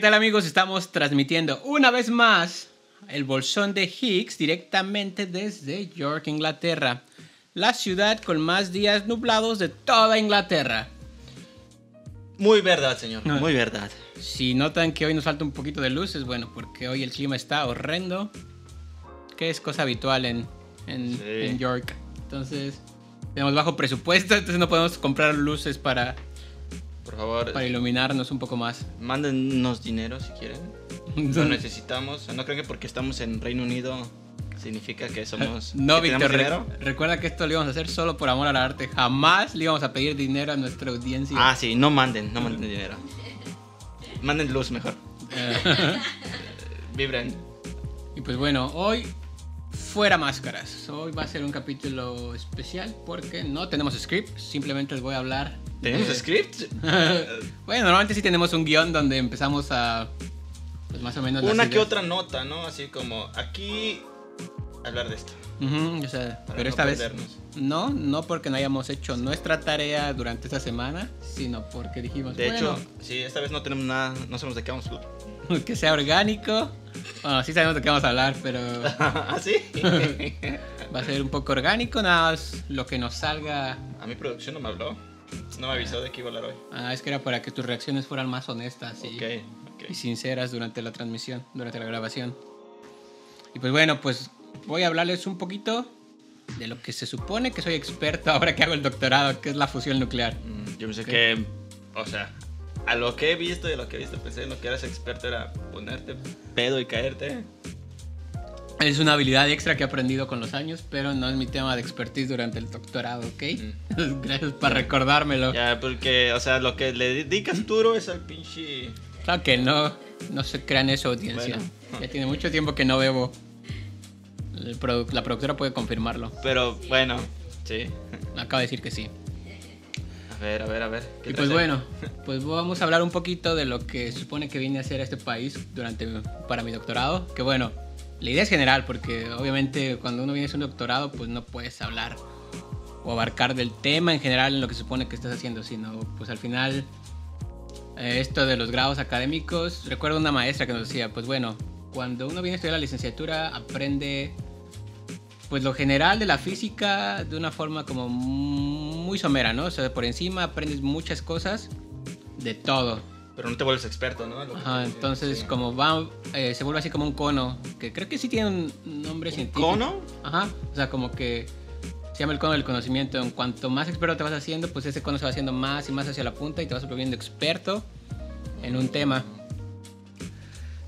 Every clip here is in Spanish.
tal amigos? Estamos transmitiendo una vez más el bolsón de Higgs directamente desde York, Inglaterra, la ciudad con más días nublados de toda Inglaterra. Muy verdad, señor, muy verdad. Si notan que hoy nos falta un poquito de luz, es bueno, porque hoy el clima está horrendo, que es cosa habitual en York. Entonces, tenemos bajo presupuesto, entonces no podemos comprar luces para... Por favor, para iluminarnos un poco más. mándennos dinero si quieren. Lo necesitamos. No creo que porque estamos en Reino Unido significa que somos... No, que Víctor, dinero. recuerda que esto lo íbamos a hacer solo por amor al arte. Jamás le íbamos a pedir dinero a nuestra audiencia. Ah, sí, no manden dinero. Manden luz mejor. Vibren. Y pues bueno, hoy fuera máscaras. Hoy va a ser un capítulo especial porque no tenemos script. Simplemente les voy a hablar. ¿Tenemos script? Bueno, normalmente sí tenemos un guión donde empezamos a... pues más o menos... Una que otra nota, ¿no? Así como, aquí... hablar de esto. O sea, Para pero no esta vez... perdernos. No porque no hayamos hecho nuestra tarea durante esta semana, sino porque dijimos... De bueno, hecho, sí, esta vez no tenemos nada, no sabemos de qué vamos a hablar. que sea orgánico. Bueno, sí sabemos de qué vamos a hablar, pero... ¿Ah, sí? va a ser un poco orgánico, nada más lo que nos salga. A mi producción no me habló. No me avisó de que iba a hablar hoy. Es que era para que tus reacciones fueran más honestas Ok. y sinceras durante la transmisión, durante la grabación. Y pues bueno, pues voy a hablarles un poquito de lo que se supone que soy experto ahora que hago el doctorado, que es la fusión nuclear. Yo pensé que, o sea, a lo que he visto y a lo que he visto, pensé en lo que eras experto era ponerte pedo y caerte. Es una habilidad extra que he aprendido con los años, pero no es mi tema de expertise durante el doctorado, ¿ok? Gracias por recordármelo. Ya, porque, o sea, lo que le dedicas duro es al pinche... Claro que no se crean eso, audiencia. Bueno. Ya tiene mucho tiempo que no bebo. La productora puede confirmarlo. Pero, bueno, sí. Acaba de decir que sí. A ver. ¿qué Y traes pues ahí? bueno, pues vamos a hablar un poquito de lo que se supone que viene a hacer este país para mi doctorado. Que bueno, la idea es general, porque obviamente cuando uno viene a hacer un doctorado, pues no puedes hablar o abarcar del tema en general en lo que se supone que estás haciendo, sino pues al final esto de los grados académicos. Recuerdo una maestra que nos decía, pues bueno, cuando uno viene a estudiar la licenciatura aprende pues lo general de la física de una forma como muy somera, ¿no? O sea, por encima aprendes muchas cosas de todo. Pero no te vuelves experto, ¿no? Ajá, entonces Sí. como va, se vuelve así como un cono, que creo que sí tiene un nombre científico. ¿Cono? Ajá, o sea, como que se llama el cono del conocimiento. En cuanto más experto te vas haciendo, pues ese cono se va haciendo más y más hacia la punta y te vas volviendo experto en un tema.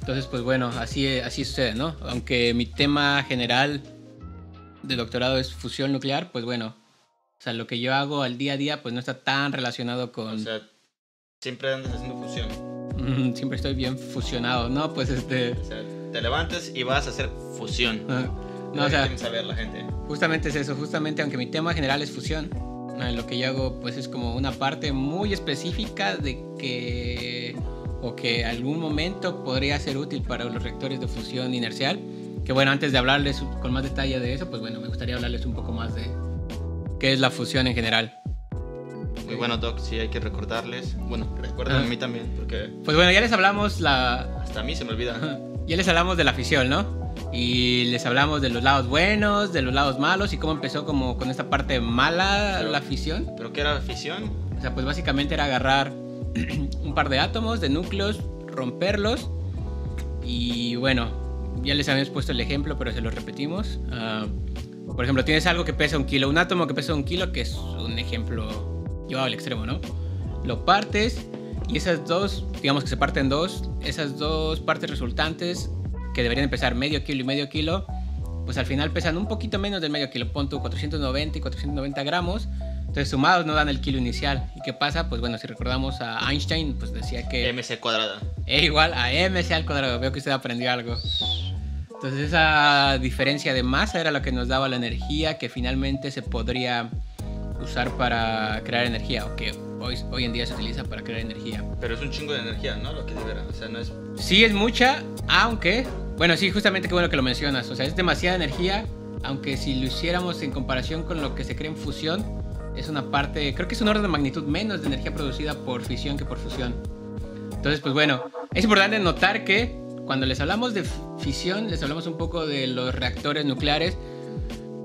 Entonces, pues bueno, así sucede, ¿no? Aunque mi tema general de doctorado es fusión nuclear, pues bueno, o sea, lo que yo hago al día a día, pues no está tan relacionado con... O sea, siempre andas haciendo fusión. Siempre estoy bien fusionado, ¿no? Pues O sea, te levantas y vas a hacer fusión. no, o sea, Quieren saber la gente. justamente es eso, justamente aunque mi tema general es fusión, lo que yo hago pues es como una parte muy específica de que o que algún momento podría ser útil para los reactores de fusión inercial. Que bueno, antes de hablarles con más detalle de eso, pues bueno, me gustaría hablarles un poco más de qué es la fusión en general. Muy bueno, Doc, sí hay que recordarles. Bueno, recuerden a mí también, porque Pues bueno, ya les hablamos hasta a mí se me olvida. ya les hablamos de la fisión, ¿no? Y les hablamos de los lados buenos, de los lados malos y cómo empezó como con esta parte mala Pero- la fisión. ¿Pero qué era fisión? O sea, pues básicamente era agarrar un par de átomos, de núcleos, romperlos y bueno, ya les habíamos puesto el ejemplo, pero se lo repetimos. Por ejemplo, tienes algo que pesa 1 kilo, un átomo que pesa 1 kilo, que es un ejemplo llevado al extremo, ¿no? Lo partes y esas dos, digamos que se parten dos, esas dos partes resultantes que deberían pesar medio kilo y medio kilo, pues al final pesan un poquito menos del medio kilo, pon tú 490 y 490 gramos. Entonces sumados no dan el kilo inicial. ¿Y qué pasa? Pues bueno, si recordamos a Einstein, pues decía que MC cuadrada. E igual a mc al cuadrado. Veo que usted aprendió algo. Entonces esa diferencia de masa era lo que nos daba la energía que finalmente se podría usar para crear energía, o que hoy en día se utiliza para crear energía. Pero es un chingo de energía, ¿no? Lo que libera. O sea, no es... Sí es mucha, aunque... Bueno, sí, justamente qué bueno que lo mencionas. O sea, es demasiada energía, aunque si lo hiciéramos en comparación con lo que se crea en fusión, es una parte... Creo que es un orden de magnitud menos de energía producida por fisión que por fusión. Entonces, pues bueno, Es importante notar que cuando les hablamos de fisión, les hablamos un poco de los reactores nucleares,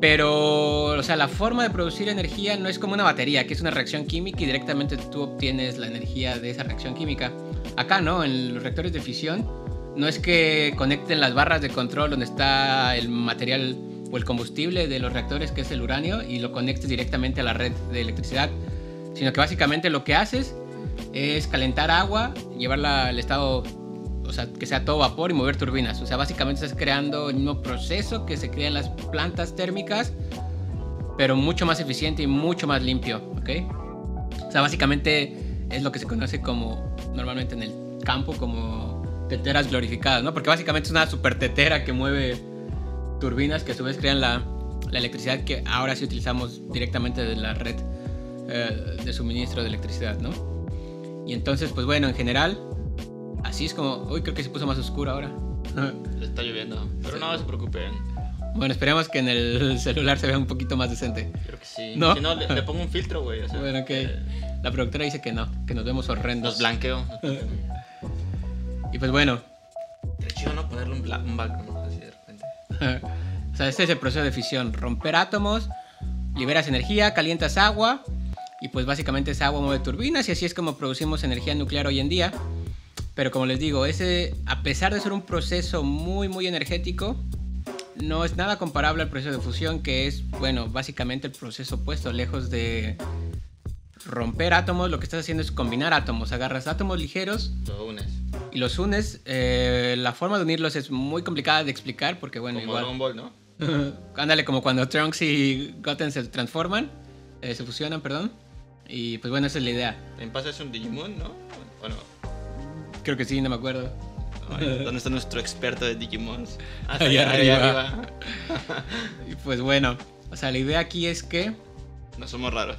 pero, o sea, la forma de producir energía no es como una batería, que es una reacción química y directamente tú obtienes la energía de esa reacción química. Acá no, en los reactores de fisión, no es que conecten las barras de control donde está el material o el combustible de los reactores, que es el uranio, y lo conectes directamente a la red de electricidad, sino que básicamente lo que haces es calentar agua, llevarla al estado, o sea, que sea todo vapor y mover turbinas. O sea, básicamente estás creando el mismo proceso que se crea en las plantas térmicas, pero mucho más eficiente y mucho más limpio, ¿ok? O sea, básicamente es lo que se conoce como, normalmente en el campo, como teteras glorificadas, ¿no? Porque básicamente es una super tetera que mueve turbinas que a su vez crean la electricidad que ahora sí utilizamos directamente de la red de suministro de electricidad, ¿no? Y entonces, pues bueno, en general, así es como... Uy, creo que se puso más oscuro ahora. Está lloviendo, pero no se preocupen. Bueno, esperemos que en el celular se vea un poquito más decente. Creo que sí. ¿No? Si no, le pongo un filtro, güey. O sea, bueno, ok. La productora dice que no, que nos vemos horrendos. Los blanqueo. Y pues bueno. Pero chido no ponerle un background así de repente. O sea, este es el proceso de fisión. Romper átomos, liberas energía, calientas agua y pues básicamente esa agua mueve turbinas y así es como producimos energía nuclear hoy en día. Pero como les digo, ese, a pesar de ser un proceso muy energético, no es nada comparable al proceso de fusión, que es, bueno, básicamente el proceso opuesto. Lejos de romper átomos, lo que estás haciendo es combinar átomos. Agarras átomos ligeros, Lo unes. y los unes. La forma de unirlos es muy complicada de explicar porque, bueno, Como igual... Dragon Ball, ¿no? Ándale, como cuando Trunks y Goten se transforman, se fusionan, perdón. Y pues bueno, esa es la idea. En pasa es un Digimon, ¿no? ¿O no? Creo que sí, no me acuerdo. Ay, ¿dónde está nuestro experto de Digimons? Allá arriba. Y pues bueno, o sea, la idea aquí es que No somos raros.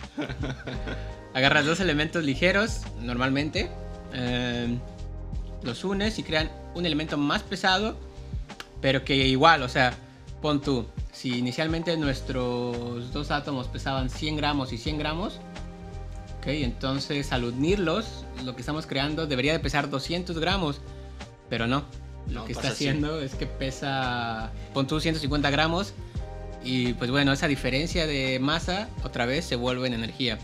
agarras dos elementos ligeros, normalmente, los unes y crean un elemento más pesado, pero que igual, o sea, pon tú, si inicialmente nuestros dos átomos pesaban 100 gramos y 100 gramos, ok, entonces al unirlos, lo que estamos creando debería de pesar 200 gramos, pero no. Lo No, que está pasa haciendo es que pesa, pon tú 150 gramos, y pues bueno, esa diferencia de masa otra vez se vuelve en energía.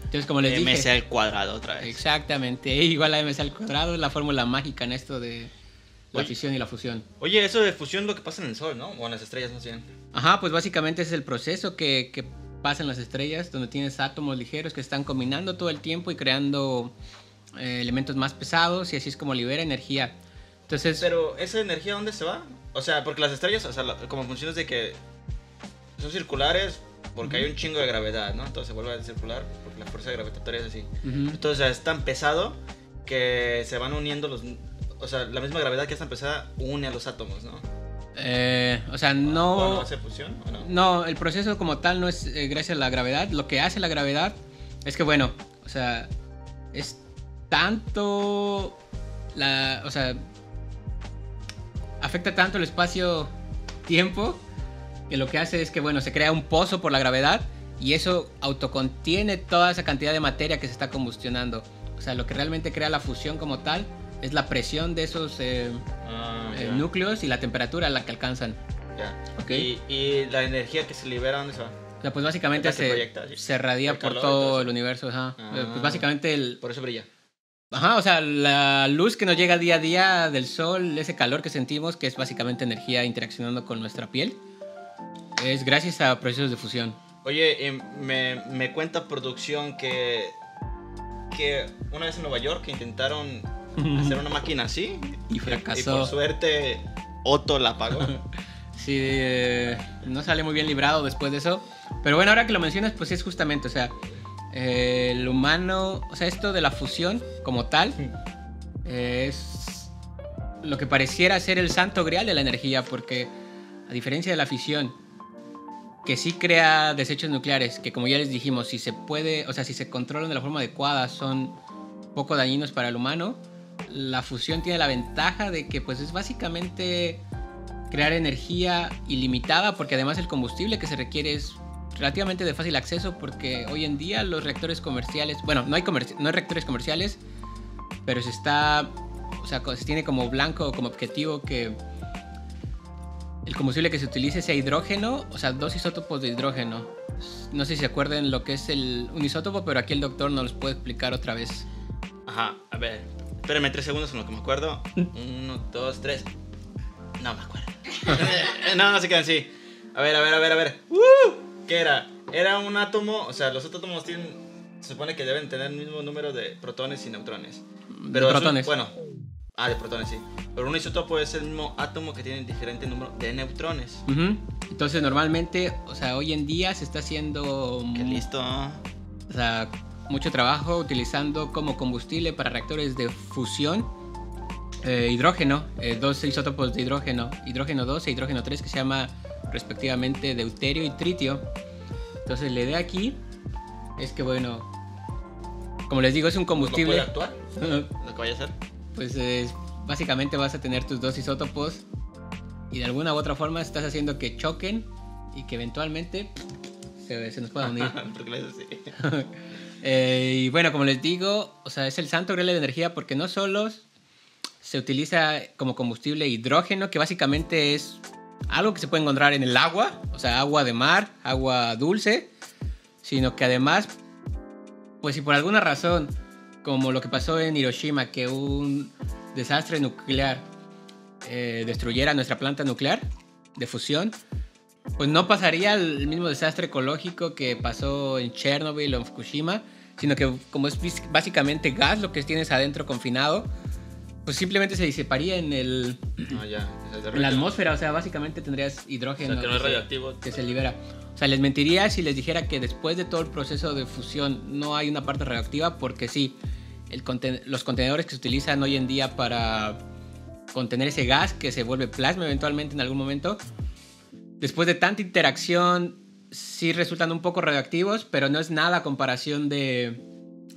Entonces, como les dije... MC al cuadrado otra vez. Exactamente, igual a MC al cuadrado es la fórmula mágica en esto de la Oye. fisión y la fusión. Oye, eso de fusión es lo que pasa en el Sol, ¿no? O en las estrellas más bien. Ajá, pues básicamente es el proceso que pasa en las estrellas, donde tienes átomos ligeros que están combinando todo el tiempo y creando elementos más pesados, y así es como libera energía. Entonces, Pero, ¿esa energía dónde se va? O sea, porque las estrellas, o sea, como funciona es de que son circulares porque hay un chingo de gravedad, ¿no? Entonces se vuelve a circular porque la fuerza gravitatoria es así. ujú. Entonces es tan pesado que se van uniendo los... O sea, la misma gravedad que es tan pesada une a los átomos, ¿no? O sea, ¿O no no... hace fusión o no? No, el proceso como tal no es gracias a la gravedad. Lo que hace la gravedad es que, bueno, o sea, es tanto o sea, afecta tanto el espacio-tiempo que lo que hace es que, bueno, se crea un pozo por la gravedad y eso autocontiene toda esa cantidad de materia que se está combustionando. O sea, lo que realmente crea la fusión como tal es la presión de esos Ya. núcleos y la temperatura a la que alcanzan. Ya. Ok. Y la energía que se libera, ¿dónde se va? O sea, pues básicamente Se proyecta, sí. se radia El por calor y todo todo eso. el universo. Ajá. Ah. Pues básicamente Por eso brilla. Ajá, o sea, la luz que nos llega día a día del sol, ese calor que sentimos, que es básicamente energía interaccionando con nuestra piel, es gracias a procesos de fusión. Oye, me cuenta producción que una vez en Nueva York intentaron hacer una máquina así Y y fracasó. por suerte Otto la apagó. Sí, no sale muy bien librado después de eso. Pero bueno, ahora que lo mencionas, pues es justamente, o sea, el humano, o sea, esto de la fusión como tal, es lo que pareciera ser el santo grial de la energía, porque a diferencia de la fisión, que sí crea desechos nucleares, que como ya les dijimos, si se puede, o sea, si se controlan de la forma adecuada, son poco dañinos para el humano. La fusión tiene la ventaja de que pues es básicamente crear energía ilimitada, porque además el combustible que se requiere es relativamente de fácil acceso, porque hoy en día los reactores comerciales, bueno, no hay reactores comerciales, pero se está o sea, se tiene como blanco, como objetivo que el combustible que se utilice sea hidrógeno, o sea, 2 isótopos de hidrógeno. No sé si se acuerdan lo que es un isótopo, pero aquí el doctor nos los puede explicar otra vez. Ajá, a ver, espérenme 3 segundos en lo que me acuerdo. 1, 2, 3. No me acuerdo. No se quedan así. A ver. ¿Qué era? Era un átomo, o sea, los átomos se supone que deben tener el mismo número de protones y neutrones. Pero de protones. De protones, sí. Pero un isótopo es el mismo átomo que tiene diferente número de neutrones. Entonces, normalmente, o sea, hoy en día se está haciendo... ¡Qué listo! O sea, mucho trabajo utilizando como combustible para reactores de fusión hidrógeno, 2 isótopos de hidrógeno 2 e hidrógeno 3, que se llama respectivamente deuterio y tritio. Entonces, la idea aquí es que, bueno, como les digo, es un combustible... ¿Cómo puede actuar? ¿Lo que vaya a hacer? Pues básicamente vas a tener tus 2 isótopos y de alguna u otra forma estás haciendo que choquen y que eventualmente se nos puedan unir. ¿Por qué le dices así? Y bueno, como les digo, o sea, es el santo grial de energía porque no solo se utiliza como combustible hidrógeno, que básicamente es algo que se puede encontrar en el agua, o sea, agua de mar, agua dulce, sino que además, pues si por alguna razón, como lo que pasó en Hiroshima, que un desastre nuclear destruyera nuestra planta nuclear de fusión, pues no pasaría el mismo desastre ecológico que pasó en Chernobyl o en Fukushima, sino que como es básicamente gas lo que tienes adentro confinado, pues simplemente se disiparía en la atmósfera, o sea, básicamente tendrías hidrógeno, o sea, que no es radioactivo, que se libera. O sea, les mentiría si les dijera que después de todo el proceso de fusión no hay una parte radioactiva, porque sí, los contenedores que se utilizan hoy en día para contener ese gas que se vuelve plasma eventualmente en algún momento, después de tanta interacción sí resultan un poco radioactivos, pero no es nada a comparación de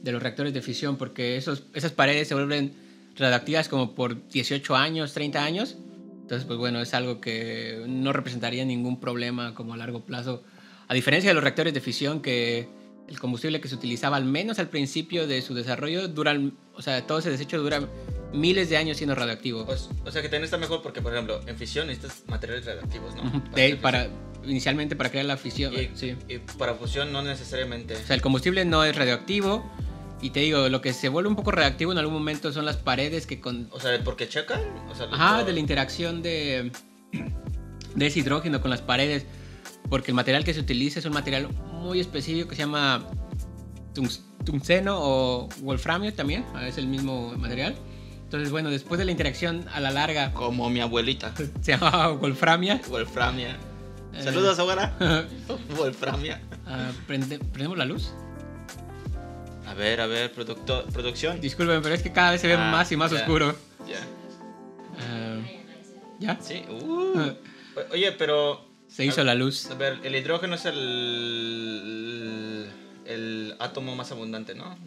los reactores de fisión, porque esas paredes se vuelven radioactivas como por 18 años, 30 años. Entonces, pues bueno, es algo que no representaría ningún problema como a largo plazo. A diferencia de los reactores de fisión, que el combustible que se utilizaba al menos al principio de su desarrollo o sea, todo ese desecho dura miles de años siendo radioactivo. Pues, o sea, que también está mejor porque, por ejemplo, en fisión necesitas materiales radioactivos, ¿no? Inicialmente para crear la fisión. Y para fusión no necesariamente. O sea, el combustible no es radioactivo. Y te digo, lo que se vuelve un poco radioactivo en algún momento son las paredes que O sea, ¿porque checan? O sea, de la interacción de ese hidrógeno con las paredes. Porque el material que se utiliza es un material muy específico que se llama tungsteno o wolframio también. Es el mismo material. Entonces, bueno, después de la interacción a la larga... Como mi abuelita. Se llama wolframia. Wolframia. Saludos, ahora. Wolframia. ¿Prendemos la luz? A ver, producción. Disculpen, pero es que cada vez se ve más y más oscuro. ¿Ya? Sí. Oye, pero... Se hizo la luz. A ver, el hidrógeno es el átomo más abundante, ¿no?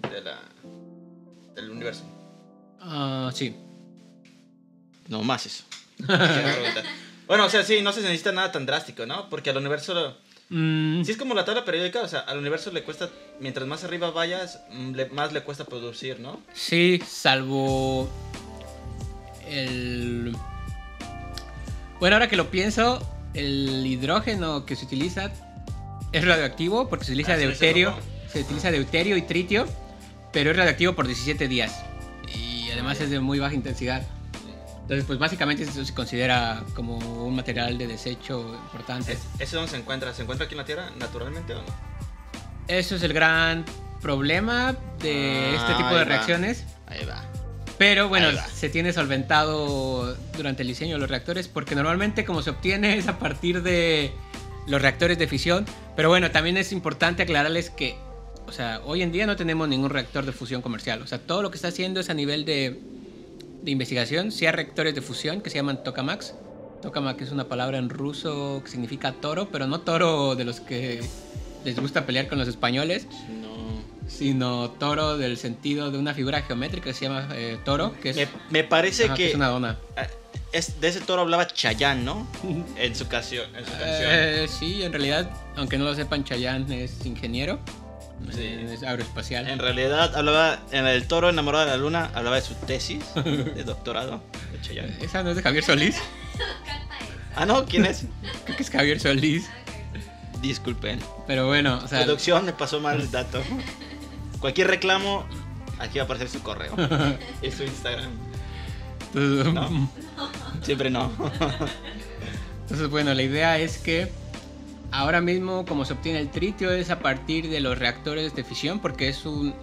Del universo. Sí. No, más eso. Bueno, o sea, sí, no se necesita nada tan drástico, ¿no? Porque al universo... Sí, es como la tabla periódica, o sea, al universo le cuesta, mientras más arriba vayas, más le cuesta producir, ¿no? Sí, salvo Bueno, ahora que lo pienso, el hidrógeno que se utiliza es radioactivo porque se utiliza deuterio y tritio, pero es radioactivo por 17 días y además es de muy baja intensidad. Entonces, pues básicamente eso se considera como un material de desecho importante. ¿Ese dónde se encuentra? ¿Se encuentra aquí en la Tierra naturalmente o no? Eso es el gran problema de este tipo de reacciones. Ahí va. Pero bueno, se tiene solventado durante el diseño de los reactores porque normalmente como se obtiene es a partir de los reactores de fisión. Pero bueno, también es importante aclararles que, o sea, hoy en día no tenemos ningún reactor de fusión comercial. O sea, todo lo que está haciendo es a nivel de investigación. Sí hay reactores de fusión que se llaman tokamaks. Tokamak es una palabra en ruso que significa toro, pero no toro de los que les gusta pelear con los españoles, sino toro del sentido de una figura geométrica que se llama toro, que es... Me parece que es una dona. De ese toro hablaba Chayanne, ¿no? en su canción. Sí, en realidad, aunque no lo sepan, Chayanne es ingeniero. Sí. Es aeroespacial. En realidad hablaba, en el Toro enamorado de la luna, hablaba de su tesis de doctorado. De hecho, ya. ¿Esa no es de Javier Solís? Ah, no, ¿quién es? Creo que es Javier Solís. Disculpen. Pero bueno, o sea... Producción me pasó mal el dato. Cualquier reclamo, aquí va a aparecer su correo y su Instagram. Entonces, ¿No? Siempre no. entonces, bueno, la idea es que ahora mismo como se obtiene el tritio es a partir de los reactores de fisión, porque es un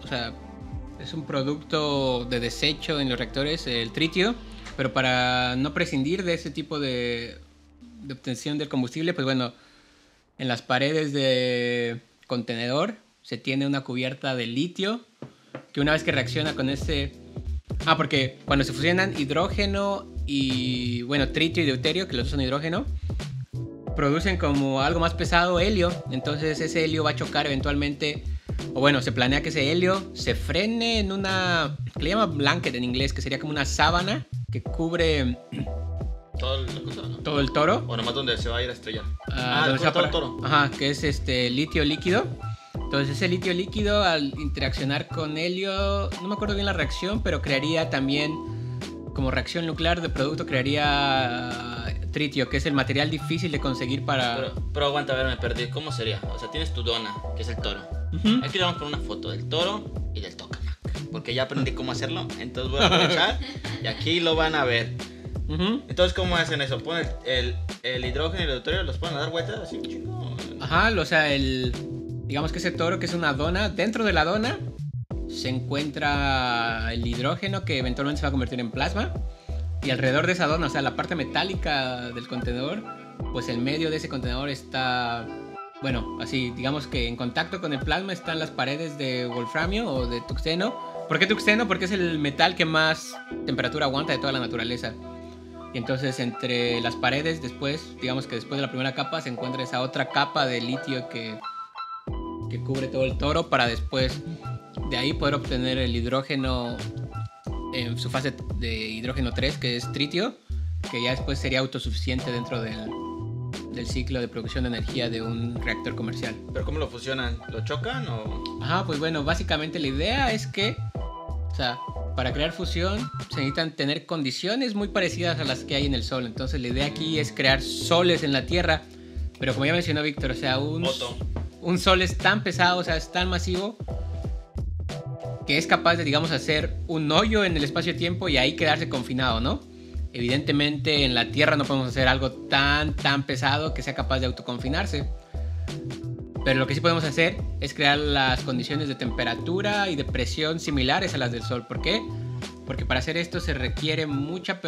producto de desecho en los reactores, el tritio, pero para no prescindir de ese tipo de obtención del combustible, pues bueno, en las paredes de contenedor se tiene una cubierta de litio que una vez que reacciona con ese... porque cuando se fusionan hidrógeno y, bueno, tritio y deuterio, que los dos son hidrógeno, producen como algo más pesado helio. Entonces ese helio va a chocar eventualmente, o bueno, se planea que ese helio se frene en una, que le llama blanket en inglés, que sería como una sábana que cubre ¿Todo la cosa, no? todo el toro. O nomás donde se va a ir a estrellar. Donde se va todo para- el toro. Ajá, que es litio líquido. Entonces ese litio líquido al interaccionar con helio, no me acuerdo bien la reacción, pero crearía también, como reacción nuclear de producto, crearía tritio, que es el material difícil de conseguir para... Pero aguanta, a ver, me perdí. ¿Cómo sería? O sea, tienes tu dona, que es el toro. Ujú. Aquí le vamos a poner una foto del toro y del tokamak. Porque ya aprendí cómo hacerlo, entonces voy a aprovechar y aquí lo van a ver. Ujú. Entonces, ¿cómo hacen eso? Ponen el hidrógeno y el deuterio, los ponen a dar vueltas así, chingo. Ajá, o sea, digamos que ese toro que es una dona, dentro de la dona se encuentra el hidrógeno que eventualmente se va a convertir en plasma, y alrededor de esa dona, o sea, la parte metálica del contenedor, pues el medio de ese contenedor está, bueno, así, digamos que en contacto con el plasma están las paredes de wolframio o de tuxteno. ¿Por qué tuxteno? Porque es el metal que más temperatura aguanta de toda la naturaleza. Y entonces entre las paredes después, digamos que después de la primera capa se encuentra esa otra capa de litio que cubre todo el toro, para después de ahí poder obtener el hidrógeno en su fase de hidrógeno 3, que es tritio, que ya después sería autosuficiente dentro del ciclo de producción de energía de un reactor comercial. ¿Pero cómo lo fusionan? ¿Lo chocan o...? Ajá, pues bueno, básicamente la idea es que, o sea, para crear fusión se necesitan tener condiciones muy parecidas a las que hay en el Sol. Entonces la idea aquí es crear soles en la Tierra, pero como ya mencionó Víctor, o sea, un sol es tan pesado, o sea, es tan masivo, que es capaz de, digamos, hacer un hoyo en el espacio-tiempo y ahí quedarse confinado, ¿no? Evidentemente en la Tierra no podemos hacer algo tan pesado que sea capaz de autoconfinarse. Pero lo que sí podemos hacer es crear las condiciones de temperatura y de presión similares a las del Sol. ¿Por qué? Porque para hacer esto se requiere mucha...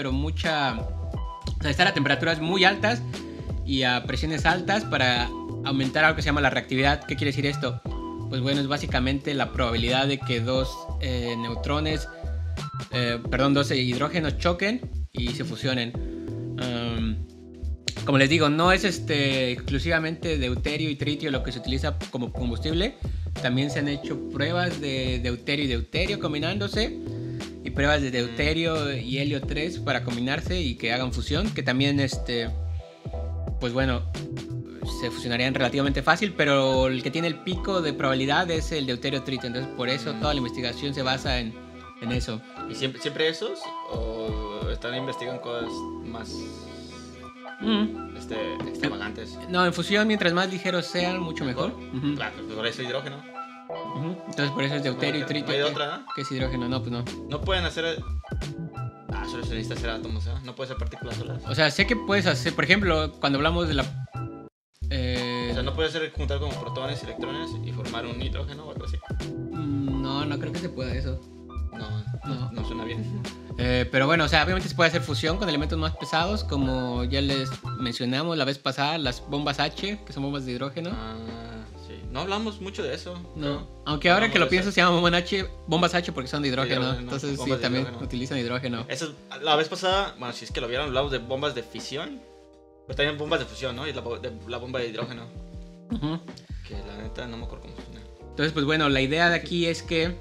O sea, estar a temperaturas muy altas y a presiones altas para aumentar algo que se llama la reactividad. ¿Qué quiere decir esto? Pues bueno, es básicamente la probabilidad de que dos hidrógenos choquen y se fusionen. Como les digo, no es exclusivamente deuterio y tritio lo que se utiliza como combustible. También se han hecho pruebas de deuterio y deuterio combinándose, y pruebas de deuterio y helio 3 para combinarse y que hagan fusión, que también pues bueno, se fusionarían relativamente fácil, pero el que tiene el pico de probabilidad es el deuterio tritio. Entonces por eso toda la investigación se basa en eso. ¿Y siempre esos? ¿O están investigando cosas más extravagantes? No, en fusión mientras más ligeros sean, mucho mejor. Ujú. Claro, pues por eso hidrógeno. Ujú. Entonces por eso es deuterio y tritio. ¿No hay otra? Que es hidrógeno, no, pues no. No pueden hacer... solo se necesita hacer átomos, ¿eh? No puede ser partículas solas. O sea, sé que puedes hacer, por ejemplo, cuando hablamos de la... O sea, no puede ser juntar como protones y electrones y formar un nitrógeno o algo así. No creo que se pueda eso. No suena bien. Pero bueno, o sea, obviamente se puede hacer fusión con elementos más pesados, como ya les mencionamos la vez pasada, las bombas H, que son bombas de hidrógeno. Sí. No hablamos mucho de eso. No, aunque ahora que lo pienso se llaman bombas H porque son de hidrógeno. Entonces sí, bombas de también hidrógeno. utilizan hidrógeno. Eso, la vez pasada, bueno, si es que lo vieron, hablamos de bombas de fisión. Pero también bombas de fusión, ¿no? Y la bomba de hidrógeno. Ujú. Que la neta no me acuerdo cómo funciona. Entonces, pues bueno, la idea de aquí es que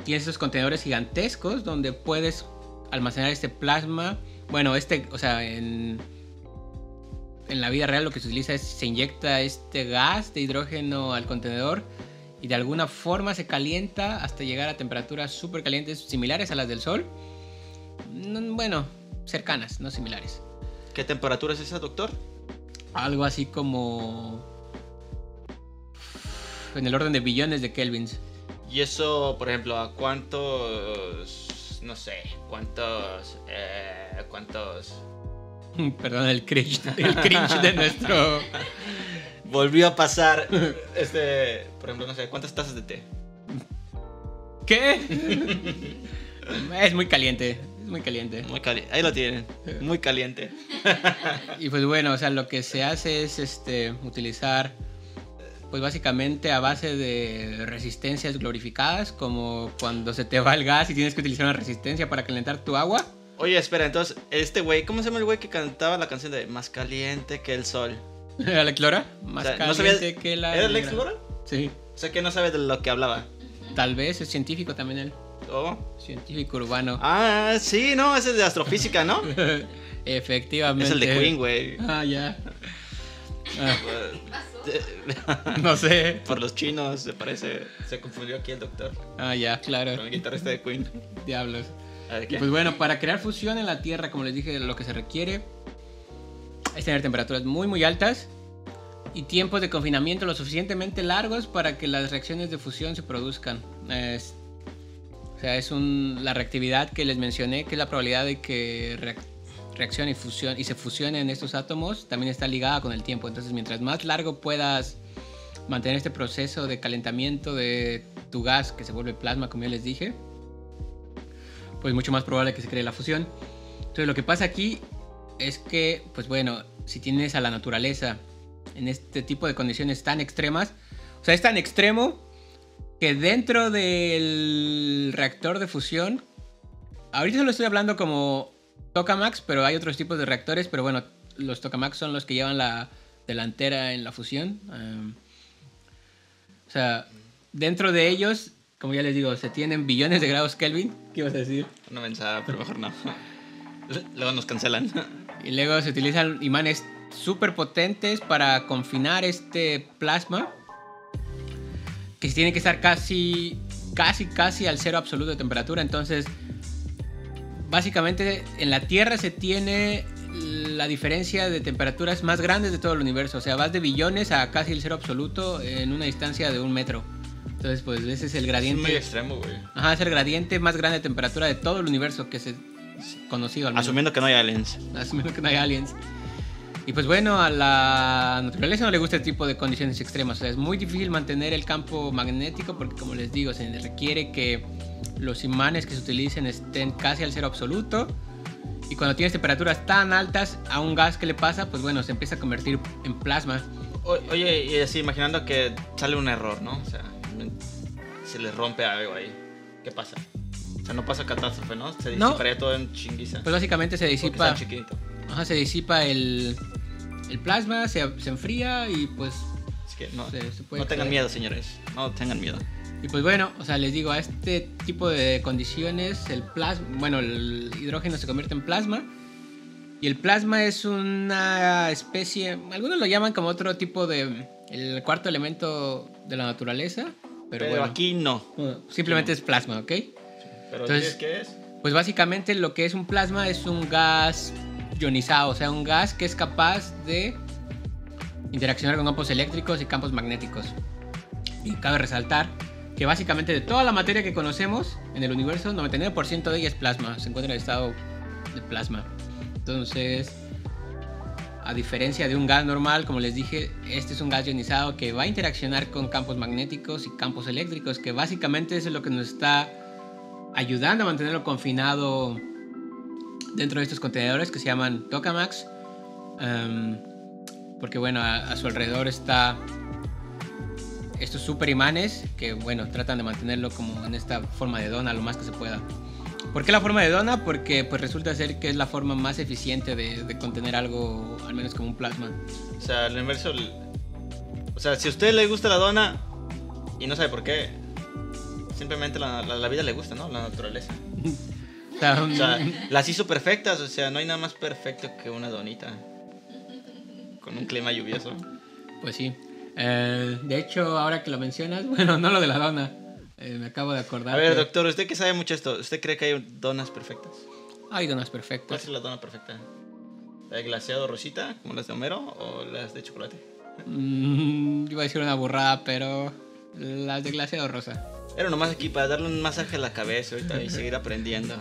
tienes esos contenedores gigantescos donde puedes almacenar este plasma. Bueno, o sea, en la vida real lo que se utiliza es se inyecta este gas de hidrógeno al contenedor y de alguna forma se calienta hasta llegar a temperaturas súper calientes similares a las del Sol. Bueno, cercanas, no similares. ¿Qué temperatura es esa, doctor? Algo así como en el orden de billones de kelvins. Y eso, por ejemplo, ¿a cuántos, no sé, cuántos... Perdón, el cringe de nuestro... Volvió a pasar, por ejemplo, no sé, ¿cuántas tazas de té? ¿Qué? Es muy caliente, es muy caliente. Muy caliente, ahí lo tienen, muy caliente. Y pues bueno, o sea, lo que se hace es utilizar, pues básicamente a base de resistencias glorificadas, como cuando se te va el gas y tienes que utilizar una resistencia para calentar tu agua. Oye, espera, entonces, este güey, ¿cómo se llama el güey que cantaba la canción de Más caliente que el sol? ¿Alex Lora? Más O sea, ¿no caliente sabías- que la... ¿Era Alex Lora? Sí. O sea, que no sabe de lo que hablaba. Tal vez es científico también él. ¿Oh? Científico urbano. Ah, sí, no, ese es de astrofísica, ¿no? Efectivamente. Es el de Queen, güey. Ah, ya. No sé. Por los chinos, se parece. Se confundió aquí el doctor Ah, ya, claro. con el guitarrista de Queen. Diablos. A ver, Y ¿qué? pues bueno, para crear fusión en la Tierra, como les dije, lo que se requiere es tener temperaturas muy muy altas y tiempos de confinamiento lo suficientemente largos para que las reacciones de fusión se produzcan. O sea, la reactividad que les mencioné, que es la probabilidad de que reaccione y se fusionen estos átomos, también está ligada con el tiempo. Entonces, mientras más largo puedas mantener este proceso de calentamiento de tu gas, que se vuelve plasma, como ya les dije, pues mucho más probable que se cree la fusión. Entonces, lo que pasa aquí es que, pues bueno, si tienes a la naturaleza en este tipo de condiciones tan extremas, o sea, es tan extremo que dentro del reactor de fusión, ahorita solo estoy hablando como tokamaks, pero hay otros tipos de reactores, pero bueno, los tokamaks son los que llevan la delantera en la fusión. O sea, dentro de ellos, como ya les digo, se tienen billones de grados Kelvin. ¿Qué ibas a decir? No pensaba, pero mejor no. Luego nos cancelan. Y luego se utilizan imanes súper potentes para confinar este plasma, que tiene que estar casi al cero absoluto de temperatura. Entonces, básicamente en la Tierra se tiene la diferencia de temperaturas más grandes de todo el universo. O sea, vas de billones a casi el cero absoluto en una distancia de 1 metro. Entonces, pues ese es el gradiente. Es muy extremo, güey. Ajá, es el gradiente más grande de temperatura de todo el universo que se conocido al menos. Asumiendo que no hay aliens. Asumiendo que no hay aliens. Y pues bueno, a la naturaleza no le gusta este tipo de condiciones extremas. O sea, es muy difícil mantener el campo magnético porque, como les digo, se requiere que los imanes que se utilicen estén casi al cero absoluto. Y cuando tienes temperaturas tan altas, a un gas que le pasa, pues bueno, se empieza a convertir en plasma. Oye, y así, imaginando que sale un error, ¿no? O sea, se le rompe algo ahí. ¿Qué pasa? O sea, no pasa catástrofe, ¿no? Se disiparía todo en chinguiza. Pues básicamente se disipa. Porque está chiquito. Ajá, se disipa el plasma, se enfría y pues. Así que no, se puede no tengan caer. miedo, señores. No tengan miedo. Y pues bueno, o sea, les digo, a este tipo de condiciones, el hidrógeno se convierte en plasma. Y el plasma es una especie, algunos lo llaman como otro tipo el cuarto elemento de la naturaleza. Pero bueno, aquí no. simplemente es plasma, ¿ok? Pero Entonces, ¿qué es? Pues básicamente lo que es un plasma es un gas ionizado, o sea, un gas que es capaz de interaccionar con campos eléctricos y campos magnéticos. Y cabe resaltar que básicamente de toda la materia que conocemos en el universo, 99% de ella es plasma, se encuentra en estado de plasma. Entonces, a diferencia de un gas normal, como les dije, este es un gas ionizado que va a interaccionar con campos magnéticos y campos eléctricos, que básicamente es lo que nos está ayudando a mantenerlo confinado dentro de estos contenedores que se llaman tokamaks. Porque bueno, a su alrededor está estos super imanes que bueno, tratan de mantenerlo como en esta forma de dona lo más que se pueda. ¿Por qué la forma de dona? Porque pues resulta ser que es la forma más eficiente de contener algo, al menos como un plasma. O sea, el universo... O sea, si a usted le gusta la dona y no sabe por qué, simplemente la vida le gusta, ¿no? La naturaleza. O sea, las hizo perfectas, o sea, no hay nada más perfecto que una donita con un clima lluvioso. Pues sí. De hecho, ahora que lo mencionas, bueno, no lo de la dona, me acabo de acordar. A ver, doctor, usted que sabe mucho esto, ¿usted cree que hay donas perfectas? Hay donas ¿Cuál perfectas. es la dona perfecta? ¿La de glaseado rosita, como las de Homero, o las de chocolate? Iba a decir una burrada, pero las de glaseado rosa. Era nomás aquí para darle un masaje a la cabeza ahorita y seguir aprendiendo.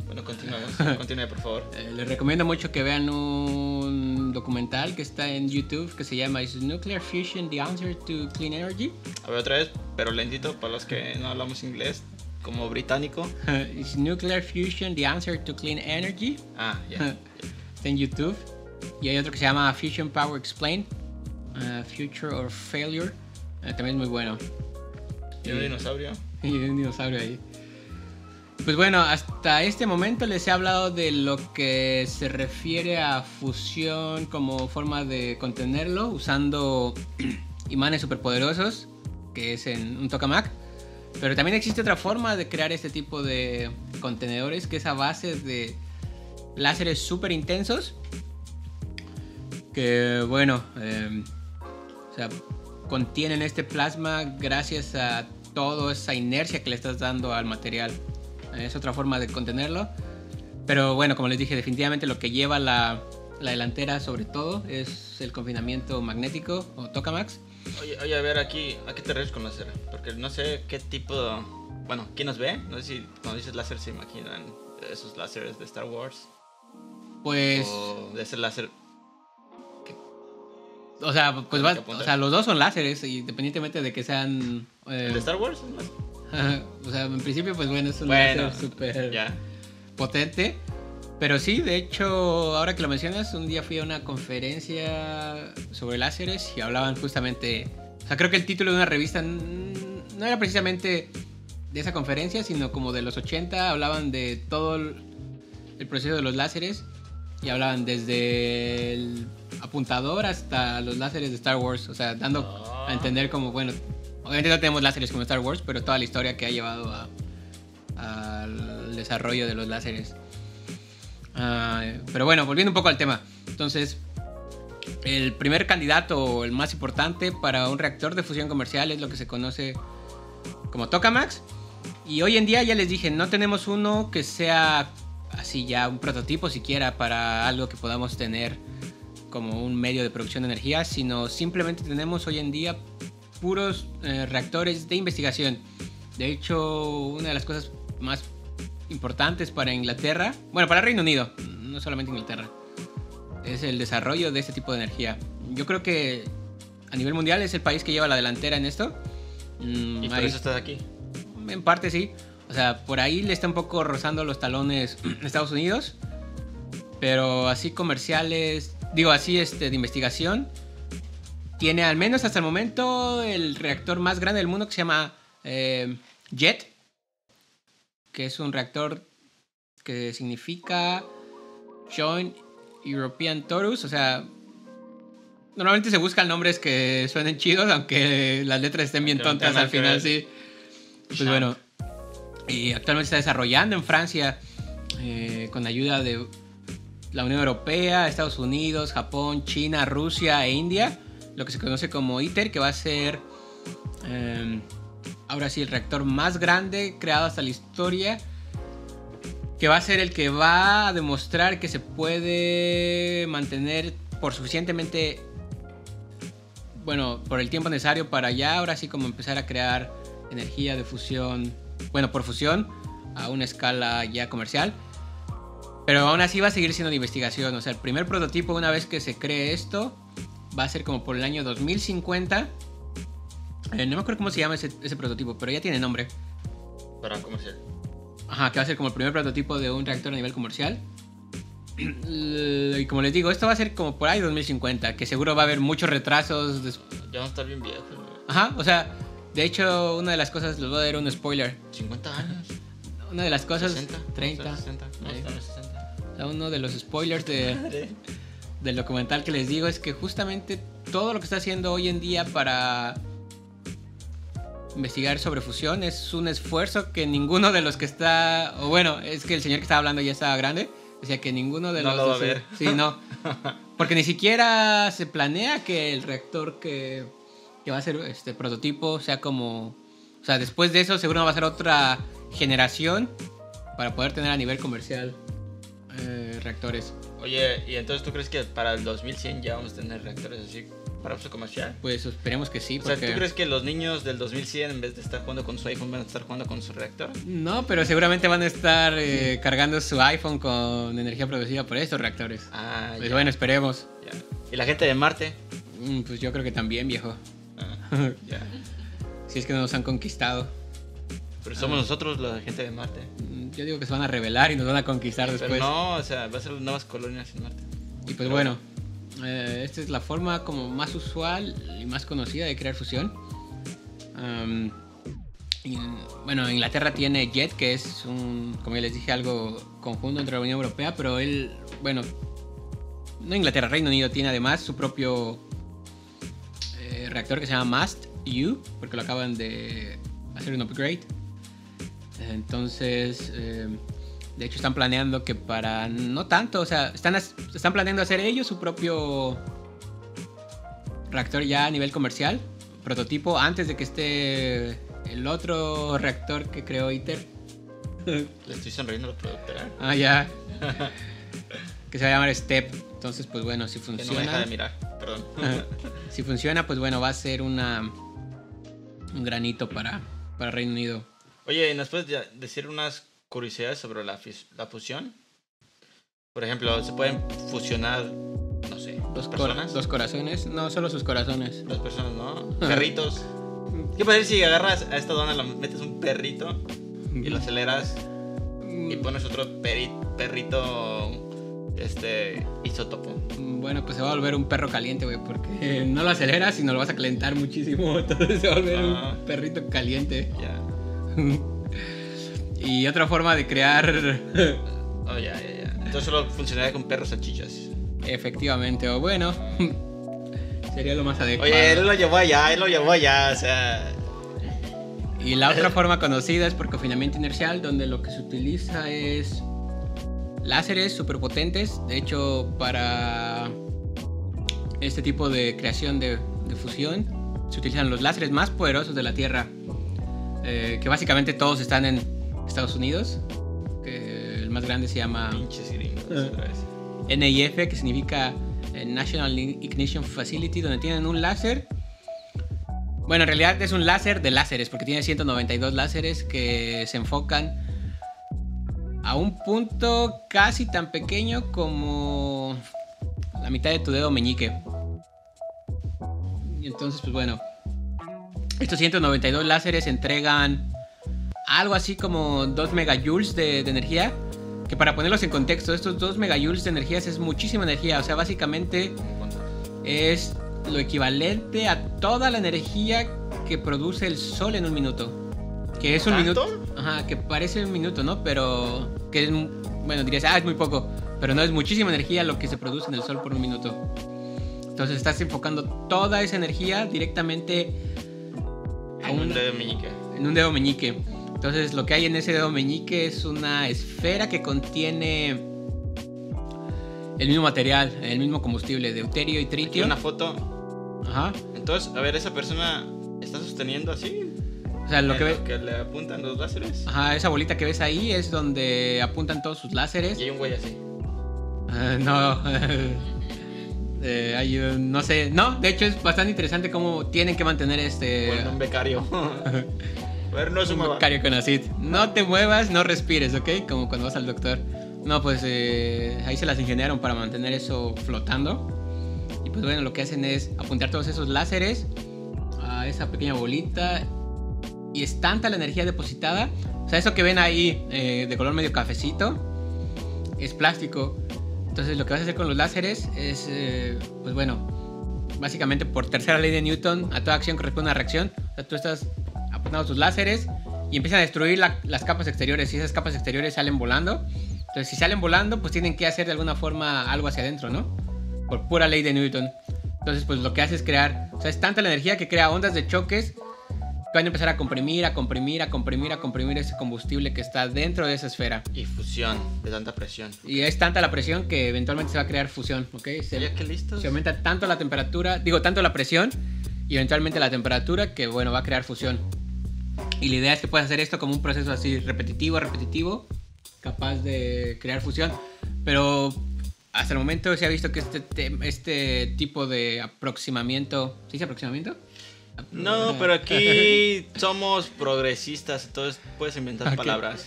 Bueno, continuamos. Continúe, por favor. Les recomiendo mucho que vean un documental que está en YouTube que se llama ¿Is Nuclear Fusion the Answer to Clean Energy? A ver, otra vez, pero lentito, para los que no hablamos inglés, como británico. ¿Is Nuclear Fusion the Answer to Clean Energy? Ah, ya. Está en YouTube. Y hay otro que se llama Fusion Power Explained, Future or Failure. También es muy bueno. ¿Y un dinosaurio? Y un dinosaurio ahí. Pues bueno, hasta este momento les he hablado de lo que se refiere a fusión como forma de contenerlo usando imanes superpoderosos, que es en un tokamak. Pero también existe otra forma de crear este tipo de contenedores, que es a base de láseres súper intensos. Que bueno, o sea, contienen este plasma gracias a toda esa inercia que le estás dando al material. Es otra forma de contenerlo. Pero bueno, como les dije, definitivamente lo que lleva la delantera sobre todo es el confinamiento magnético o tokamaks. Oye, a ver, aquí, ¿a qué te refieres con láser? Porque no sé qué tipo de... Bueno, ¿quién nos ve? No sé si cuando dices láser se imaginan esos láseres de Star Wars. Pues... O de ese láser... O sea, pues los dos son láseres, independientemente de que sean... ¿El de Star Wars? O sea, en principio, pues bueno, es un láser súper potente. Pero sí, de hecho, ahora que lo mencionas, un día fui a una conferencia sobre láseres y hablaban justamente... O sea, creo que el título de una revista no era precisamente de esa conferencia, sino como de los 80. Hablaban de todo el proceso de los láseres y hablaban desde el apuntador hasta los láseres de Star Wars. O sea, dando a entender como, bueno, obviamente no tenemos láseres como Star Wars, pero toda la historia que ha llevado al desarrollo de los láseres. Pero bueno, volviendo un poco al tema. Entonces, el primer candidato, el más importante para un reactor de fusión comercial es lo que se conoce como tokamaks. Y hoy en día, ya les dije, no tenemos uno que sea así ya un prototipo siquiera para algo que podamos tener como un medio de producción de energía, sino simplemente tenemos hoy en día puros reactores de investigación. De hecho, una de las cosas más importantes para Inglaterra, bueno, para Reino Unido, no solamente Inglaterra, es el desarrollo de este tipo de energía. Yo creo que a nivel mundial es el país que lleva la delantera en esto. ¿Y por eso estás aquí? En parte sí. O sea, por ahí le está un poco rozando los talones Estados Unidos. Pero así comerciales, digo así de investigación, tiene al menos hasta el momento el reactor más grande del mundo que se llama JET, que es un reactor que significa Joint European Torus. O sea, normalmente se buscan nombres que suenen chidos, aunque las letras estén bien tontas al final, sí. Pues bueno, y actualmente se está desarrollando en Francia con ayuda de la Unión Europea, Estados Unidos, Japón, China, Rusia e India, lo que se conoce como ITER, que va a ser ahora sí el reactor más grande creado hasta la historia, que va a ser el que va a demostrar que se puede mantener por suficientemente, bueno, por el tiempo necesario para ya ahora sí como empezar a crear energía de fusión, bueno, por fusión a una escala ya comercial. Pero aún así va a seguir siendo de investigación. O sea, el primer prototipo, una vez que se cree esto, va a ser como por el año 2050. No me acuerdo cómo se llama ese prototipo, pero ya tiene nombre. Para comercial. Ajá, que va a ser como el primer prototipo de un reactor a nivel comercial. Y como les digo, esto va a ser como por ahí 2050, que seguro va a haber muchos retrasos. Ya vamos a estar bien viejos. Ajá, o sea, de hecho, una de las cosas, les voy a dar un spoiler. 50 años. Una de las cosas, 60, 30. 60, no, están en 60. Uno de los spoilers del documental que les digo es que justamente todo lo que está haciendo hoy en día para investigar sobre fusión es un esfuerzo que ninguno de los que está... O bueno, es que el señor que estaba hablando ya estaba grande. Decía que ninguno de los... No lo va a ver. Sí, no. Porque ni siquiera se planea que el reactor que que va a ser prototipo, o sea, como... O sea, después de eso seguro va a ser otra generación para poder tener a nivel comercial reactores. Oye, ¿y entonces tú crees que para el 2100 ya vamos a tener reactores así para uso comercial? Pues esperemos que sí. O sea, ¿tú crees que los niños del 2100 en vez de estar jugando con su iPhone van a estar jugando con su reactor? No, pero seguramente van a estar cargando su iPhone con energía producida por estos reactores. Ah, pues ya. bueno, esperemos. Ya. ¿Y la gente de Marte? Pues yo creo que también, viejo. Ah, ya. Si es que no nos han conquistado. Pero somos nosotros la gente de Marte. Yo digo que se van a rebelar y nos van a conquistar Pero después. no, o sea, va a ser nuevas colonias en Marte. Y pues bueno, esta es la forma como más usual y más conocida de crear fusión. Bueno, Inglaterra tiene JET, que es un, como ya les dije, algo conjunto entre la Unión Europea, pero él, bueno, no Inglaterra, Reino Unido tiene además su propio reactor que se llama MAST-U, porque lo acaban de hacer un upgrade. Entonces, de hecho están planeando que para no tanto, o sea, están planeando hacer ellos su propio reactor ya a nivel comercial, prototipo, antes de que esté el otro reactor que creó ITER. Le estoy sonriendo a la productora. Ah, ya. Que se va a llamar STEP. Entonces, pues bueno, si funciona... Que no me deja de mirar, perdón. Si funciona, pues bueno, va a ser un granito para Reino Unido. Oye, ¿nos puedes decir unas curiosidades sobre la fusión? Por ejemplo, ¿se pueden fusionar, no sé, dos personas? Dos corazones, no, solo sus corazones. Dos personas, ¿no? Perritos. ¿Qué pasa si agarras a esta dona, le metes un perrito y lo aceleras y pones otro perrito isótopo? Bueno, pues se va a volver un perro caliente, güey, porque no lo aceleras y no lo vas a calentar muchísimo. Entonces se va a volver un perrito caliente. Ya. Y otra forma de crear... Oh, ya. Entonces solo funcionaría con perros salchichas. Efectivamente, o bueno, sería lo más adecuado. Oye, él lo llevó allá, o sea... Y la otra forma conocida es por confinamiento inercial, donde lo que se utiliza es láseres superpotentes. De hecho, para este tipo de creación de fusión se utilizan los láseres más poderosos de la Tierra, que básicamente todos están en Estados Unidos. El más grande se llama Pinches gringos, otra vez. NIF, que significa National Ignition Facility, donde tienen un láser. Bueno, en realidad es un láser de láseres, porque tiene 192 láseres que se enfocan a un punto casi tan pequeño como la mitad de tu dedo meñique. Y entonces, pues bueno, estos 192 láseres entregan algo así como 2 megajoules de energía. Que para ponerlos en contexto, estos 2 megajoules de energía es muchísima energía. O sea, básicamente es lo equivalente a toda la energía que produce el sol en un minuto. Que es un ¿Tanto? minuto. Ajá, que parece un minuto, ¿no? Pero que es, bueno, dirías, es muy poco. Pero no, es muchísima energía lo que se produce en el sol por un minuto. Entonces estás enfocando toda esa energía directamente a En un dedo meñique. En un dedo meñique. Entonces lo que hay en ese dedo meñique es una esfera que contiene el mismo material, el mismo combustible, deuterio y Aquí tritio. una foto. Ajá. Entonces, a ver, esa persona está sosteniendo así. O sea, lo que le apuntan los láseres. Ajá, esa bolita que ves ahí es donde apuntan todos sus láseres. Y hay un güey así. No. No sé. No, de hecho es bastante interesante cómo tienen que mantener Bueno, un becario. A ver, no se mueva. Becario con acid. No te muevas, no respires, ¿ok? Como cuando vas al doctor. No, pues ahí se las ingeniaron para mantener eso flotando. Y pues bueno, lo que hacen es apuntar todos esos láseres a esa pequeña bolita. Y es tanta la energía depositada. O sea, eso que ven ahí de color medio cafecito es plástico. Entonces lo que vas a hacer con los láseres es, pues bueno, básicamente por tercera ley de Newton, a toda acción corresponde una reacción. O sea, tú estás apuntando tus láseres y empiezan a destruir las capas exteriores. Y esas capas exteriores salen volando. Entonces si salen volando, pues tienen que hacer de alguna forma algo hacia adentro, ¿no? Por pura ley de Newton. Entonces pues lo que hace es crear, o sea, es tanta la energía que crea ondas de choques que van a empezar a comprimir ese combustible que está dentro de esa esfera. Y fusión de tanta presión. Y es tanta la presión que eventualmente se va a crear fusión, ¿ok? Oye, qué listos. Se aumenta tanto la temperatura, tanto la presión, y eventualmente la temperatura que, bueno, va a crear fusión. Y la idea es que puedas hacer esto como un proceso así repetitivo, capaz de crear fusión. Pero hasta el momento se ha visto que este tipo de aproximamiento... ¿Sí dice aproximamiento? No, pero aquí somos progresistas, entonces puedes inventar palabras.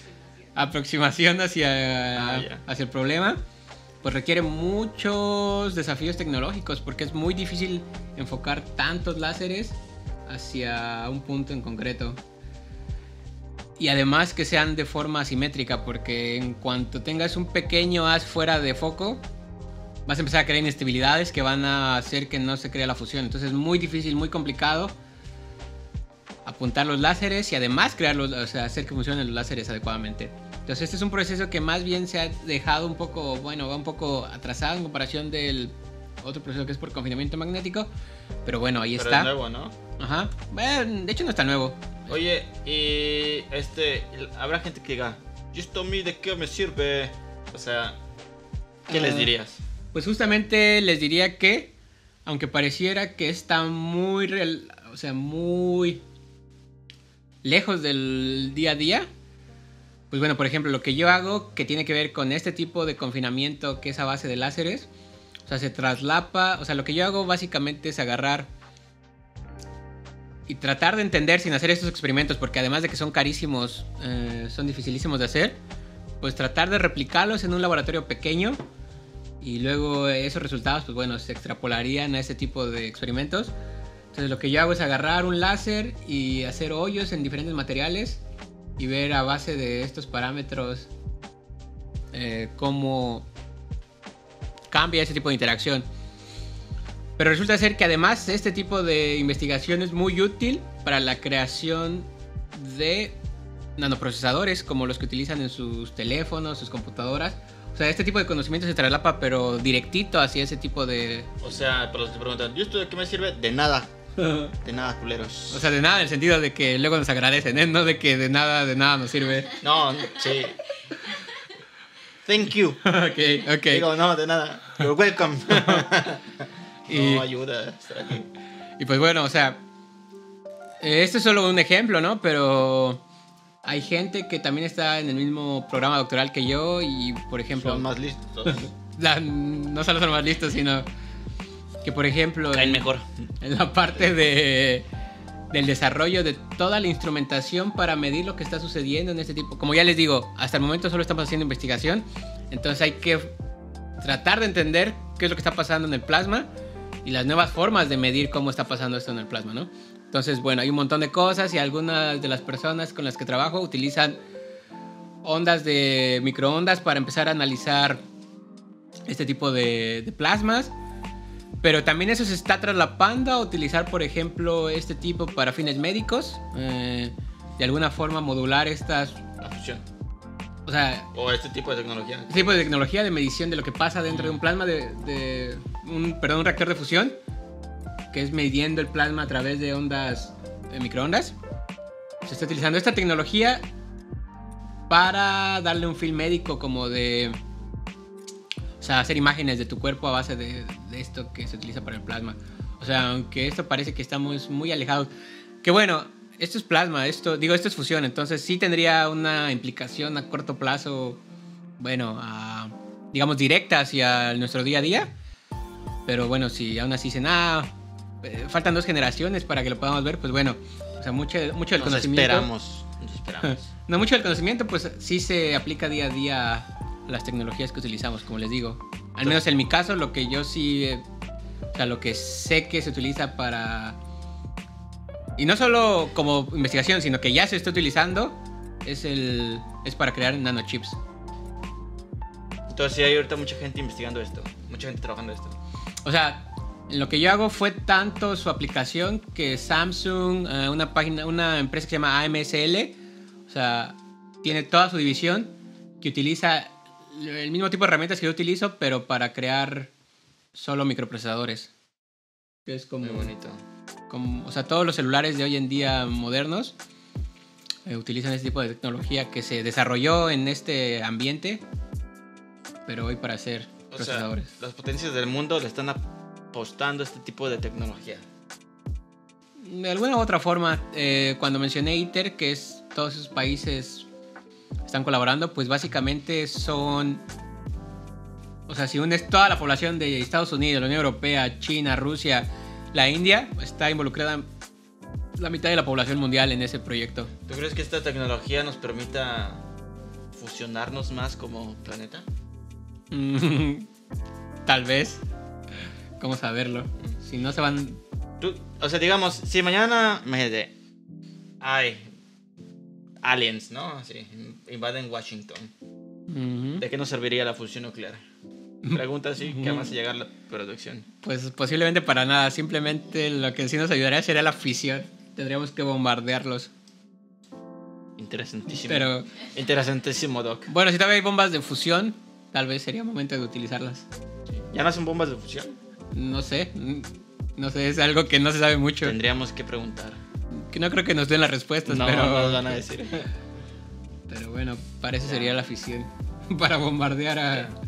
Aproximación hacia el problema, pues requiere muchos desafíos tecnológicos porque es muy difícil enfocar tantos láseres hacia un punto en concreto. Y además que sean de forma asimétrica, porque en cuanto tengas un pequeño haz fuera de foco, vas a empezar a crear inestabilidades que van a hacer que no se crea la fusión. Entonces es muy difícil, muy complicado apuntar los láseres y además crearlos, o sea, hacer que funcionen los láseres adecuadamente. Entonces este es un proceso que más bien se ha dejado un poco, bueno, va un poco atrasado en comparación del otro proceso que es por confinamiento magnético. Pero bueno, ahí está. Pero es nuevo, ¿no? Ajá. Bueno, de hecho no está nuevo. Oye, y habrá gente que diga, ¿y esto a mí de qué me sirve? O sea, ¿qué les dirías? Pues justamente les diría que, aunque pareciera que está muy muy lejos del día a día, pues bueno, por ejemplo, lo que yo hago que tiene que ver con este tipo de confinamiento que es a base de láseres, o sea, se traslapa, o sea, lo que yo hago básicamente es agarrar y tratar de entender sin hacer estos experimentos, porque además de que son carísimos, son dificilísimos de hacer, pues tratar de replicarlos en un laboratorio pequeño y luego esos resultados, pues bueno, se extrapolarían a ese tipo de experimentos. Entonces lo que yo hago es agarrar un láser y hacer hoyos en diferentes materiales y ver a base de estos parámetros cómo cambia ese tipo de interacción. Pero resulta ser que además este tipo de investigación es muy útil para la creación de nanoprocesadores como los que utilizan en sus teléfonos, sus computadoras. O sea, este tipo de conocimiento se traslapa pero directito hacia ese tipo de... O sea, para los que preguntan, ¿y esto de qué me sirve? De nada. De nada, culeros. O sea, de nada en el sentido de que luego nos agradecen, ¿eh? No de que de nada nos sirve. No, sí. Thank you. Ok. Digo, no, de nada. You're welcome. No ayuda estar aquí. Y pues bueno, o sea, este es solo un ejemplo, ¿no? Pero hay gente que también está en el mismo programa doctoral que yo y, por ejemplo... Son más listos todos. No solo son más listos, sino que, por ejemplo... Caen mejor. En la parte del desarrollo de toda la instrumentación para medir lo que está sucediendo en este tipo. Como ya les digo, hasta el momento solo estamos haciendo investigación. Entonces hay que tratar de entender qué es lo que está pasando en el plasma y las nuevas formas de medir cómo está pasando esto en el plasma, ¿no? Entonces, bueno, hay un montón de cosas y algunas de las personas con las que trabajo utilizan ondas de microondas para empezar a analizar este tipo de plasmas. Pero también eso se está traslapando a utilizar, por ejemplo, este tipo para fines médicos. De alguna forma modular estas... La fusión. O sea... O este tipo de tecnología. Este tipo de tecnología de medición de lo que pasa dentro de un plasma un reactor de fusión, que es midiendo el plasma a través de ondas de microondas. Se está utilizando esta tecnología para darle un film médico como de... O sea, hacer imágenes de tu cuerpo a base de esto que se utiliza para el plasma. O sea, aunque esto parece que estamos muy alejados. Que bueno, esto es plasma, esto es fusión. Entonces sí tendría una implicación a corto plazo, bueno, digamos directa hacia nuestro día a día. Pero bueno, si aún así dicen, faltan 2 generaciones para que lo podamos ver, pues bueno, o sea, mucho del conocimiento... Nos esperamos. No, mucho del conocimiento, pues sí se aplica día a día las tecnologías que utilizamos, como les digo. Al menos en mi caso, lo que yo sí... o sea, lo que sé que se utiliza para... Y no solo como investigación, sino que ya se está utilizando, es para crear nanochips. Entonces sí hay ahorita mucha gente investigando esto, mucha gente trabajando esto. O sea, lo que yo hago fue tanto su aplicación que Samsung, una empresa que se llama AMSL, o sea, tiene toda su división que utiliza el mismo tipo de herramientas que yo utilizo, pero para crear solo microprocesadores. Que es como... Muy bonito. O sea, todos los celulares de hoy en día modernos utilizan este tipo de tecnología que se desarrolló en este ambiente, pero hoy para hacer procesadores. O sea, las potencias del mundo le están apostando a este tipo de tecnología. De alguna u otra forma, cuando mencioné ITER, que es todos esos países están colaborando, pues básicamente son... O sea, si unes toda la población de Estados Unidos, la Unión Europea, China, Rusia, la India, está involucrada la mitad de la población mundial en ese proyecto. ¿Tú crees que esta tecnología nos permita fusionarnos más como planeta? Tal vez. ¿Cómo saberlo? Si no se van... O sea, digamos, si mañana hay aliens, ¿no? Así, invaden Washington. ¿De qué nos serviría la fusión nuclear? Pregunta así, ¿qué más a llegar la producción? Pues posiblemente para nada. Simplemente lo que sí nos ayudaría sería la fisión. Tendríamos que bombardearlos. Interesantísimo. Pero... Interesantísimo, Doc. Bueno, si todavía hay bombas de fusión, tal vez sería momento de utilizarlas. ¿Ya no hacen bombas de fusión? No sé. No sé, es algo que no se sabe mucho. Tendríamos que preguntar. Que no creo que nos den las respuestas, pero... No nos van a decir. Pero bueno, para eso sería la fisión. Para bombardear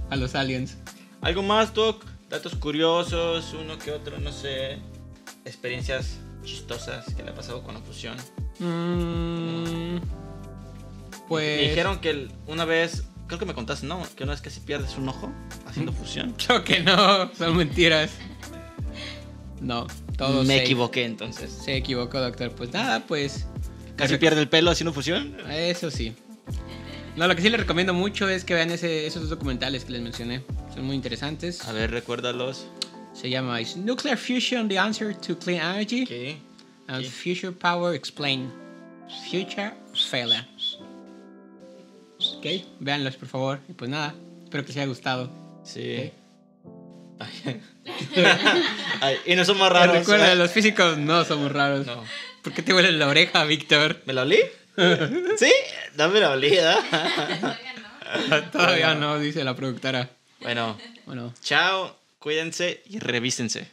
a los aliens. ¿Algo más, Doc? Datos curiosos, uno que otro, no sé. Experiencias chistosas que le ha pasado con la fusión. Pues... Me dijeron que una vez, creo que me contaste, ¿no? Que una vez casi pierdes un ojo haciendo fusión. Yo que no, son mentiras. No, todo Me equivoqué entonces. Se equivocó, doctor. Pues nada, pues... ¿Casi pierde el pelo haciendo fusión? Eso sí. No, lo que sí les recomiendo mucho es que vean esos dos documentales que les mencioné. Son muy interesantes. A ver, recuérdalos. Se llama Is Nuclear Fusion the Answer to Clean Energy? ¿Qué? And Future Power Explained. Future Failure. Ok, véanlos por favor. Y pues nada, espero que les haya gustado. Sí. Okay. Ay, y no somos raros. Recuerda, los físicos no somos raros. No. ¿Por qué te huele la oreja, Víctor? ¿Me la olí? ¿Sí? No me la olí, ¿verdad? Todavía no, dice la productora. Bueno, chao, cuídense y revísense.